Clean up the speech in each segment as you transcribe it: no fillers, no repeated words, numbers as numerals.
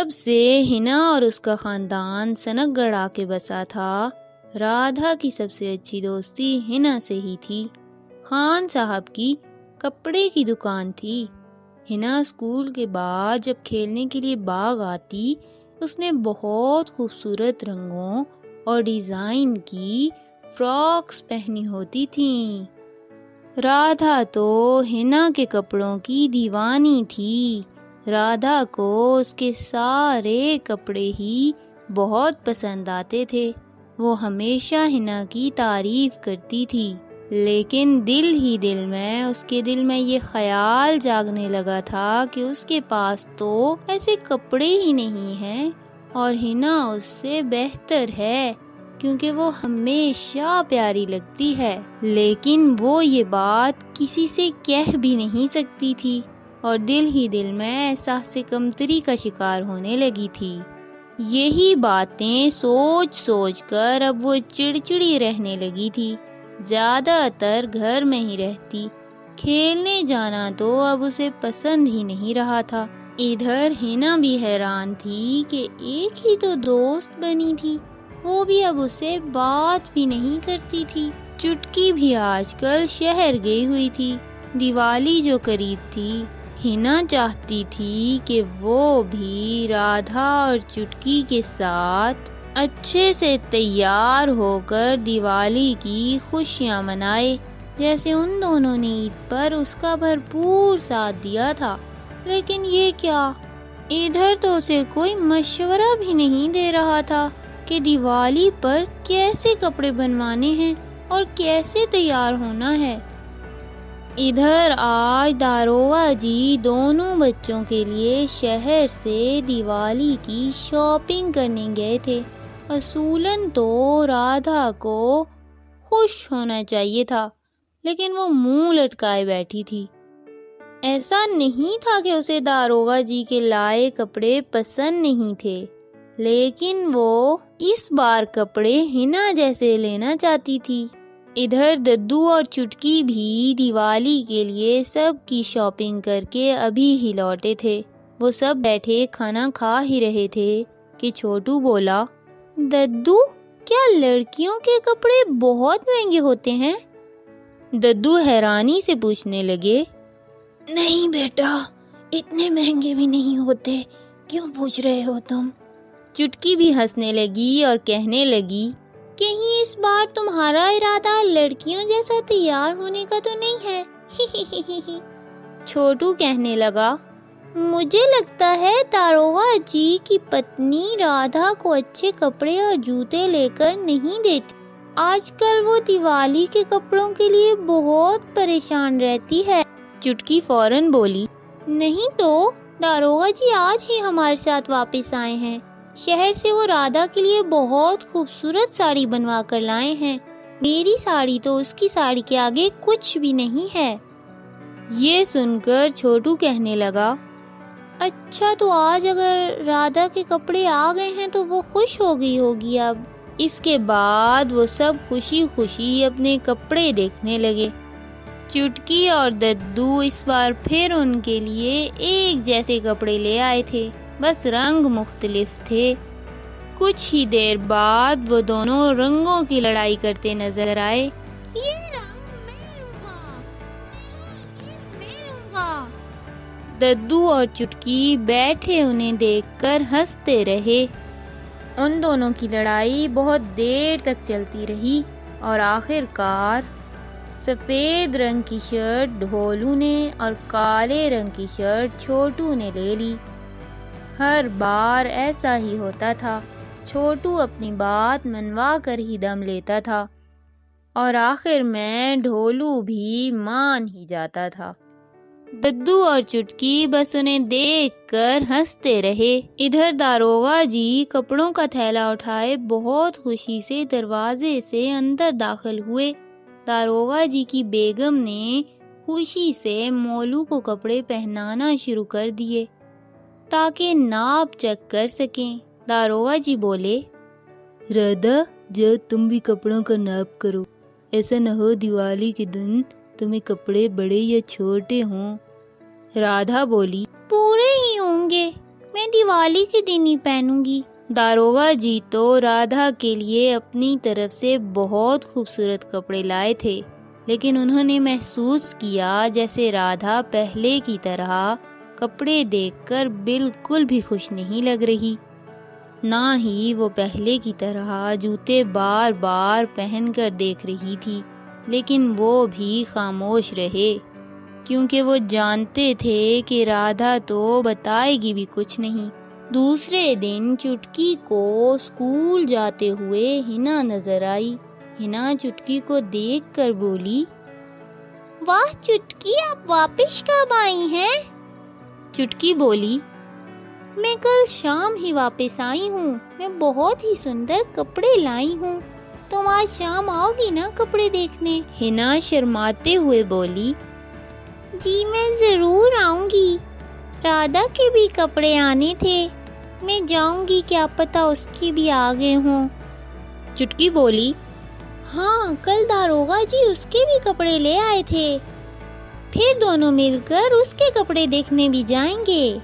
जब से हिना और उसका खानदान सनकगढ़ आके बसा था, राधा की सबसे अच्छी दोस्ती हिना से ही थी। खान साहब की कपड़े की दुकान थी। हिना स्कूल के बाद जब खेलने के लिए बाग आती, उसने बहुत खूबसूरत रंगों और डिज़ाइन की फ्रॉक्स पहनी होती थीं। राधा तो हिना के कपड़ों की दीवानी थी। राधा को उसके सारे कपड़े ही बहुत पसंद आते थे। वो हमेशा हिना की तारीफ करती थी, लेकिन दिल ही दिल में उसके दिल में ये ख्याल जागने लगा था कि उसके पास तो ऐसे कपड़े ही नहीं हैं और हिना उससे बेहतर है, क्योंकि वो हमेशा प्यारी लगती है। लेकिन वो ये बात किसी से कह भी नहीं सकती थी और दिल ही दिल में एहसास कमतरी का शिकार होने लगी थी। यही बातें सोच सोच कर अब वो चिड़चिड़ी रहने लगी थी। ज़्यादातर घर में ही रहती। खेलने जाना तो अब उसे पसंद ही नहीं रहा था। इधर हिना भी हैरान थी कि एक ही तो दोस्त बनी थी, वो भी अब उससे बात भी नहीं करती थी। चुटकी भी आजकल शहर गई हुई थी। दिवाली जो करीब थी, हिना चाहती थी कि वो भी राधा और चुटकी के साथ अच्छे से तैयार होकर दिवाली की खुशियां मनाए, जैसे उन दोनों ने ईद पर उसका भरपूर साथ दिया था। लेकिन ये क्या, इधर तो उसे कोई मशवरा भी नहीं दे रहा था कि दिवाली पर कैसे कपड़े बनवाने हैं और कैसे तैयार होना है। इधर आज दारोगा जी दोनों बच्चों के लिए शहर से दिवाली की शॉपिंग करने गए थे। असूलन तो राधा को खुश होना चाहिए था, लेकिन वो मुंह लटकाए बैठी थी। ऐसा नहीं था कि उसे दारोगा जी के लाए कपड़े पसंद नहीं थे, लेकिन वो इस बार कपड़े हिना जैसे लेना चाहती थी। इधर दद्दू और चुटकी भी दिवाली के लिए सब की शॉपिंग करके अभी ही लौटे थे। वो सब बैठे खाना खा ही रहे थे कि छोटू बोला, दद्दू, क्या लड़कियों के कपड़े बहुत महंगे होते हैं? दद्दू हैरानी से पूछने लगे, नहीं बेटा, इतने महंगे भी नहीं होते, क्यों पूछ रहे हो तुम? चुटकी भी हंसने लगी और कहने लगी, कहीं इस बार तुम्हारा इरादा लड़कियों जैसा तैयार होने का तो नहीं है? छोटू कहने लगा, मुझे लगता है दारोगा जी की पत्नी राधा को अच्छे कपड़े और जूते लेकर नहीं देती। आजकल वो दिवाली के कपड़ों के लिए बहुत परेशान रहती है। चुटकी फौरन बोली, नहीं तो दारोगा जी आज ही हमारे साथ वापस आए हैं। शहर से वो राधा के लिए बहुत खूबसूरत साड़ी बनवा कर लाए हैं। मेरी साड़ी तो उसकी साड़ी के आगे कुछ भी नहीं है। ये सुनकर छोटू कहने लगा, अच्छा तो आज अगर राधा के कपड़े आ गए हैं तो वो खुश हो गई होगी अब। इसके बाद वो सब खुशी खुशी अपने कपड़े देखने लगे। चुटकी और दद्दू इस बार फिर उनके लिए एक जैसे कपड़े ले आए थे, बस रंग मुख्तलिफ थे। कुछ ही देर बाद वो दोनों रंगों की लड़ाई करते नजर आए। ये रंग मैं लूंगा, मैं लूंगा। दद्दू और चुटकी बैठे उन्हें देखकर हंसते रहे। उन दोनों की लड़ाई बहुत देर तक चलती रही और आखिरकार सफ़ेद रंग की शर्ट ढोलू ने और काले रंग की शर्ट छोटू ने ले ली। हर बार ऐसा ही होता था। छोटू अपनी बात मनवा कर ही दम लेता था और आखिर में ढोलू भी मान ही जाता था। दद्दू और चुटकी बस उन्हें देखकर हंसते रहे। इधर दारोगा जी कपड़ों का थैला उठाए बहुत खुशी से दरवाजे से अंदर दाखिल हुए। दारोगा जी की बेगम ने खुशी से मोलू को कपड़े पहनाना शुरू कर दिए ताकि नाप चेक कर सकें। दारोगा जी बोले, राधा, जाओ तुम भी कपड़ों का नाप करो। ऐसा न हो दिवाली के दिन तुम्हें कपड़े बड़े या छोटे हों। राधा बोली, पूरे ही होंगे, मैं दिवाली के दिन ही पहनूंगी। दारोगा जी तो राधा के लिए अपनी तरफ से बहुत खूबसूरत कपड़े लाए थे, लेकिन उन्होंने महसूस किया जैसे राधा पहले की तरह कपड़े देखकर बिल्कुल भी खुश नहीं लग रही। ना ही वो पहले की तरह जूते बार बार पहनकर देख रही थी, लेकिन वो भी खामोश रहे, क्योंकि वो जानते थे कि राधा तो बताएगी भी कुछ नहीं। दूसरे दिन चुटकी को स्कूल जाते हुए हिना नजर आई। हिना चुटकी को देखकर बोली, वाह चुटकी, आप वापस कब आई हैं? चुटकी बोली, मैं कल शाम ही वापस आई हूँ। मैं बहुत ही सुंदर कपड़े लाई हूँ। तुम आज शाम आओगी ना कपड़े देखने? हिना शर्माते हुए बोली, जी मैं जरूर आऊंगी। राधा के भी कपड़े आने थे। मैं जाऊंगी, क्या पता उसके भी आ गए हों। चुटकी बोली, हाँ, कल दारोगा जी उसके भी कपड़े ले आए थे। फिर दोनों मिलकर उसके कपड़े देखने भी जाएंगे।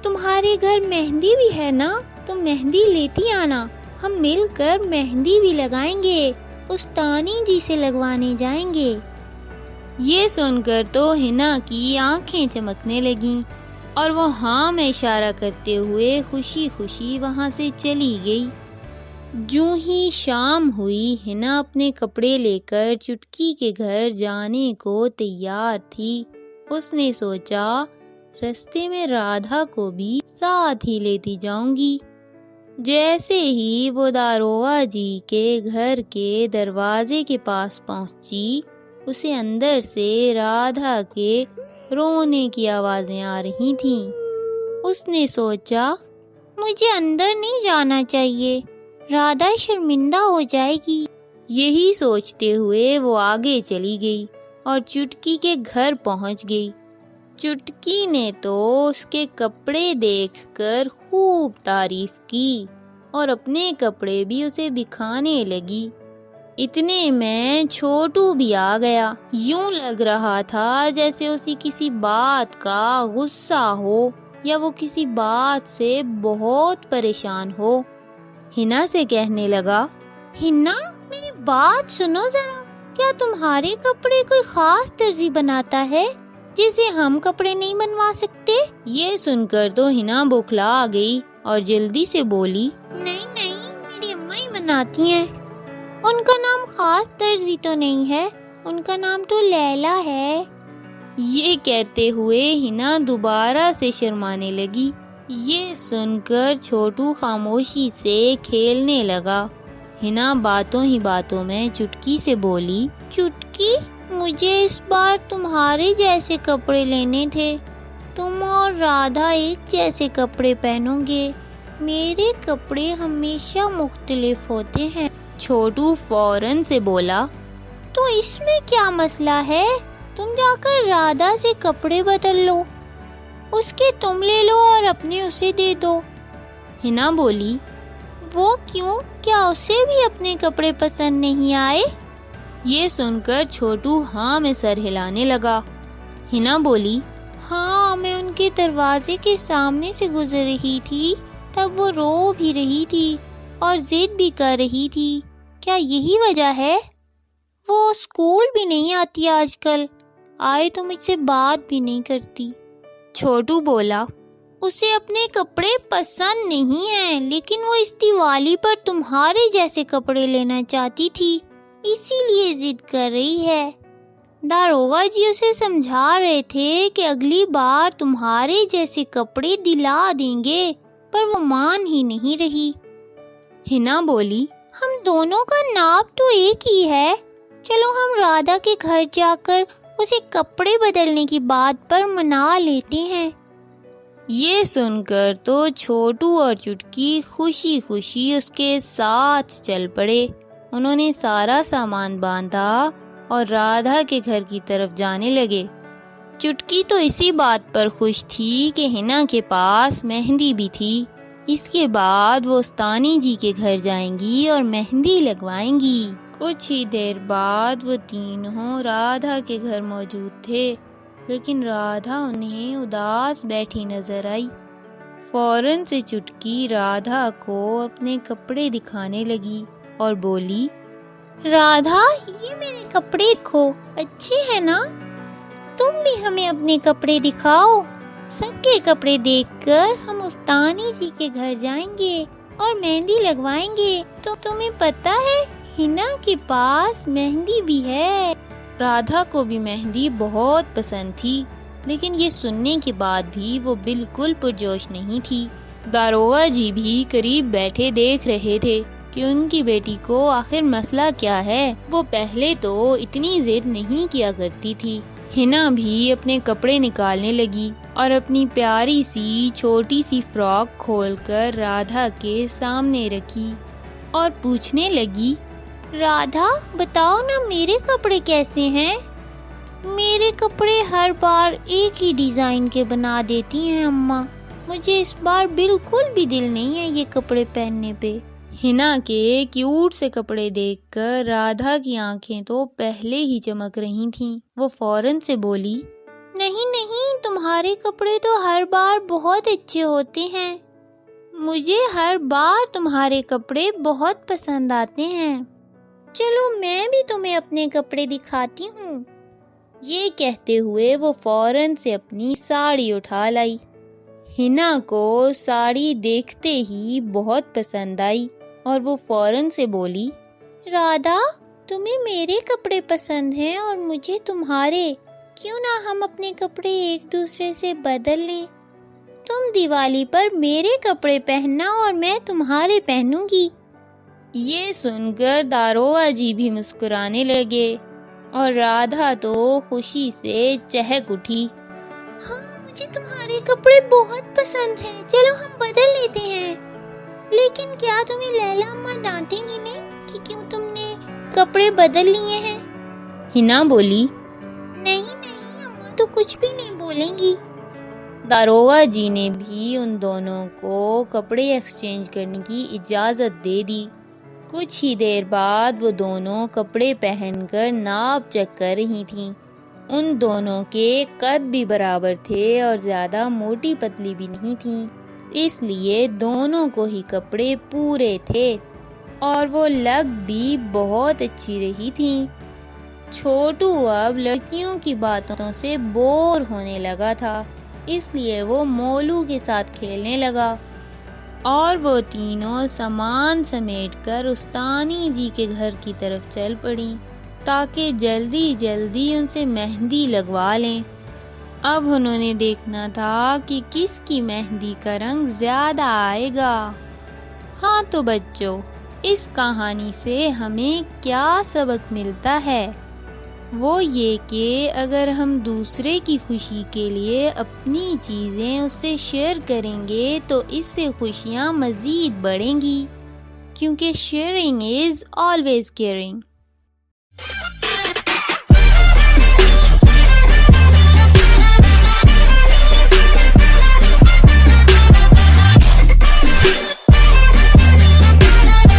तुम्हारे घर मेहंदी भी है ना? तुम मेहंदी लेती आना, हम मिलकर मेहंदी भी लगाएंगे। उस तानी जी से लगवाने जाएंगे। ये सुनकर तो हिना की आंखें चमकने लगीं और वो हाँ में इशारा करते हुए खुशी खुशी वहां से चली गई। जूं ही शाम हुई, हिना अपने कपड़े लेकर चुटकी के घर जाने को तैयार थी। उसने सोचा रास्ते में राधा को भी साथ ही लेती जाऊंगी। जैसे ही वो दारोगा जी के घर के दरवाजे के पास पहुंची, उसे अंदर से राधा के रोने की आवाजें आ रही थीं। उसने सोचा, मुझे अंदर नहीं जाना चाहिए, राधा शर्मिंदा हो जाएगी। यही सोचते हुए वो आगे चली गई और चुटकी के घर पहुंच गई। चुटकी ने तो उसके कपड़े देखकर खूब तारीफ की और अपने कपड़े भी उसे दिखाने लगी। इतने में छोटू भी आ गया। यूं लग रहा था जैसे उसे किसी बात का गुस्सा हो या वो किसी बात से बहुत परेशान हो। हिना से कहने लगा, हिना, मेरी बात सुनो जरा। क्या तुम्हारे कपड़े कोई खास दर्जी बनाता है जिसे हम कपड़े नहीं बनवा सकते? ये सुनकर तो हिना बौखला आ गई और जल्दी से बोली, नहीं नहीं, मेरी अम्मा ही बनाती हैं। उनका नाम खास दर्जी तो नहीं है, उनका नाम तो लैला है। ये कहते हुए हिना दोबारा से शर्माने लगी। ये सुनकर छोटू खामोशी से खेलने लगा। हिना बातों ही बातों में चुटकी से बोली, चुटकी, मुझे इस बार तुम्हारे जैसे कपड़े लेने थे। तुम और राधा एक जैसे कपड़े पहनोगे। मेरे कपड़े हमेशा मुख्तलिफ होते हैं। छोटू फौरन से बोला, तो इसमें क्या मसला है? तुम जाकर राधा से कपड़े बदल लो, उसके तुम ले लो और अपने उसे दे दो। हिना बोली, वो क्यों? क्या उसे भी अपने कपड़े पसंद नहीं आए? ये सुनकर छोटू हाँ में सर हिलाने लगा। हिना बोली, हाँ, मैं उनके दरवाजे के सामने से गुजर रही थी, तब वो रो भी रही थी और जिद भी कर रही थी। क्या यही वजह है? वो स्कूल भी नहीं आती आजकल, आए तो मुझसे बात भी नहीं करती। छोटू बोला, उसे अपने कपड़े पसंद नहीं हैं, लेकिन वो इस दिवाली पर तुम्हारे जैसे कपड़े लेना चाहती थी, इसीलिए जिद कर रही है। दारोगा जी उसे समझा रहे थे कि अगली बार तुम्हारे जैसे कपड़े दिला देंगे, पर वो मान ही नहीं रही। हिना बोली, हम दोनों का नाप तो एक ही है, चलो हम राधा के घर जाकर उसे कपड़े बदलने की बात पर मना लेते हैं। ये सुनकर तो छोटू और चुटकी खुशी खुशी उसके साथ चल पड़े। उन्होंने सारा सामान बांधा और राधा के घर की तरफ जाने लगे। चुटकी तो इसी बात पर खुश थी कि हिना के पास मेहंदी भी थी। इसके बाद वो उस्तानी जी के घर जाएंगी और मेहंदी लगवाएंगी। कुछ ही देर बाद वो तीनों राधा के घर मौजूद थे, लेकिन राधा उन्हें उदास बैठी नजर आई। फौरन से चुटकी राधा को अपने कपड़े दिखाने लगी और बोली, राधा, ये मेरे कपड़े देखो, अच्छे हैं ना? तुम भी हमें अपने कपड़े दिखाओ। सबके कपड़े देखकर हम उस्तानी जी के घर जाएंगे और मेहंदी लगवाएंगे। तो तुम्हें पता है, हिना के पास मेहंदी भी है। राधा को भी मेहंदी बहुत पसंद थी, लेकिन ये सुनने के बाद भी वो बिल्कुल पुरजोश नहीं थी। दारोगा जी भी करीब बैठे देख रहे थे कि उनकी बेटी को आखिर मसला क्या है। वो पहले तो इतनी जिद नहीं किया करती थी। हिना भी अपने कपड़े निकालने लगी और अपनी प्यारी सी छोटी सी फ्रॉक खोलकर राधा के सामने रखी और पूछने लगी, राधा, बताओ ना, मेरे कपड़े कैसे हैं? मेरे कपड़े हर बार एक ही डिजाइन के बना देती हैं अम्मा। मुझे इस बार बिल्कुल भी दिल नहीं है ये कपड़े पहनने पे। हिना के क्यूट से कपड़े देखकर राधा की आंखें तो पहले ही चमक रही थीं। वो फौरन से बोली, नहीं नहीं, तुम्हारे कपड़े तो हर बार बहुत अच्छे होते हैं। मुझे हर बार तुम्हारे कपड़े बहुत पसंद आते हैं। चलो मैं भी तुम्हें अपने कपड़े दिखाती हूँ। ये कहते हुए वो फौरन से अपनी साड़ी उठा लाई। हिना को साड़ी देखते ही बहुत पसंद आई और वो फौरन से बोली, राधा, तुम्हें मेरे कपड़े पसंद हैं और मुझे तुम्हारे। क्यों ना हम अपने कपड़े एक दूसरे से बदल लें? तुम दिवाली पर मेरे कपड़े पहनना और मैं तुम्हारे पहनूंगी। ये सुनकर दारोगा जी भी मुस्कुराने लगे और राधा तो खुशी से चहक उठी। हाँ, मुझे तुम्हारे कपड़े बहुत पसंद हैं। चलो हम बदल लेते हैं। लेकिन क्या तुम्हें लैला अम्मा डांटेंगी नहीं कि क्यों तुमने कपड़े बदल लिए हैं? हिना बोली, नहीं नहीं, अम्मा तो कुछ भी नहीं बोलेंगी। दारोगा जी ने भी उन दोनों को कपड़े एक्सचेंज करने की इजाज़त दे दी। कुछ ही देर बाद वो दोनों कपड़े पहनकर नाप चेक कर रही थीं। उन दोनों के कद भी बराबर थे और ज़्यादा मोटी पतली भी नहीं थीं, इसलिए दोनों को ही कपड़े पूरे थे और वो लग भी बहुत अच्छी रही थीं। छोटू अब लड़कियों की बातों से बोर होने लगा था, इसलिए वो मोलू के साथ खेलने लगा और वो तीनों सामान समेटकर उस्तानी जी के घर की तरफ चल पड़ी ताकि जल्दी जल्दी उनसे मेहंदी लगवा लें। अब उन्होंने देखना था कि किसकी मेहंदी का रंग ज़्यादा आएगा। हाँ तो बच्चों, इस कहानी से हमें क्या सबक मिलता है? वो ये कि अगर हम दूसरे की खुशी के लिए अपनी चीज़ें उससे शेयर करेंगे तो इससे खुशियाँ मज़ीद बढ़ेंगी, क्योंकि शेयरिंग इज़ ऑलवेज़ केयरिंग।